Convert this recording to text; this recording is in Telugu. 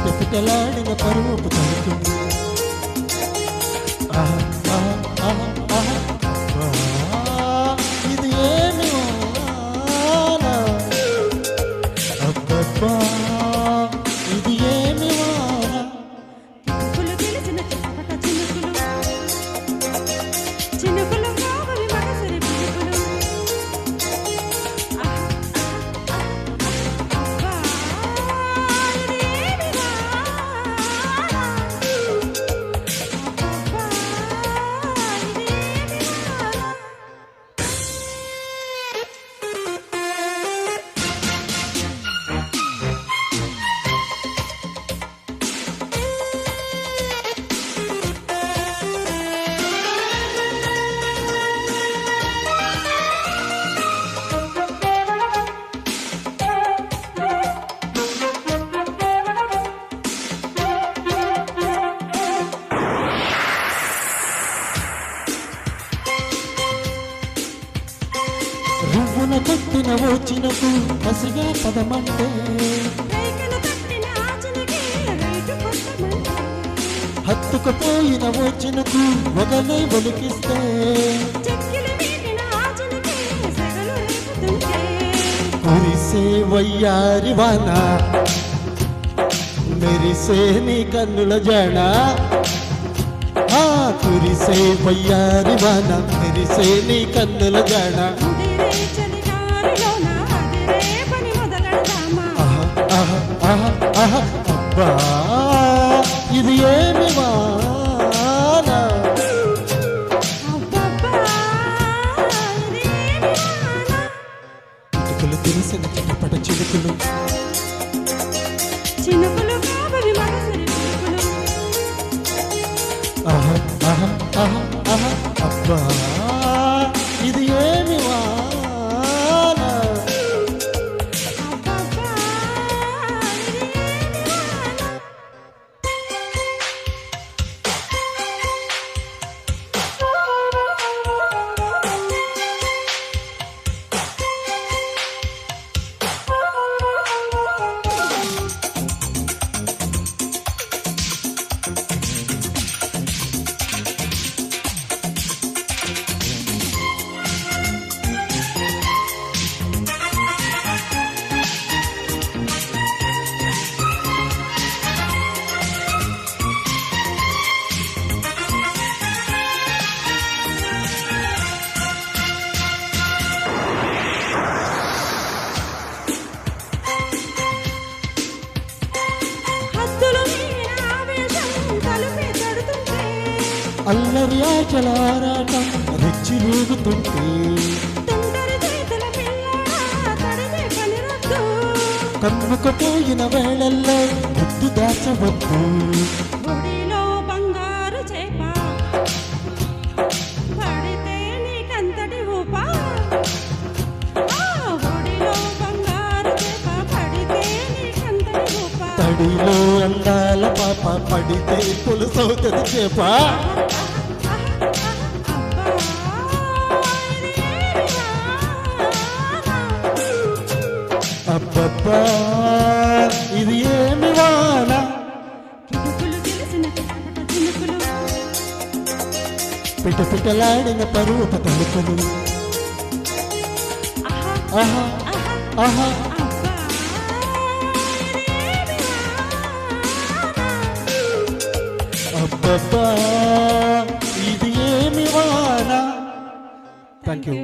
పిటపిటలాడిన పరువపు తలుపు ఇది ఏమి వాన అబ్బబ్బా ఇది ఏమి వాన చినుకులు తెలిసిన చిటపట చినుకులు చినుకులు కావలి మనసరి పిలుపులు రువ్వున కొట్టిన ఓచినకు పసిగా పదమంటే హత్తుకుపోయిన ఓచినకు ఒకలే ఒలికిస్తే కురిసే వయ్యారి వాన మెరిసే నీ కన్నుల జడ కురిసే వయ్యారి వాన మెరిసే నీ కన్నుల జడ అబ్బా ఇది ఏమి వాన చిటుకులు తెలిసిన చిటపట చిలుకులు చినుకులు కావలి మనసరి పిలుపులు అబ్బా ఇది ఏమి వాన అల్లరి ఆటలారాటం రెచ్చి రేగుతుంటే కమ్ముకుపోయిన వేళల్లో ముద్దు దాచవద్దు బంగారు చేప పడితే నీకంతటి ఊప బంగారు చేప పడితే నీకంతటి ఊప తడిలో అందాల పాప పడితే పులుసవుతుంది చేప అబ్బబ్బా ఇది ఏమి వాన చినుకులు తెలిసిన చిటపట చినుకులు పిటపిటలాడిన పరువపు తలుపులు అబ్బబ్బా ఇది ఏమి వాన థ్యాంక్ యూ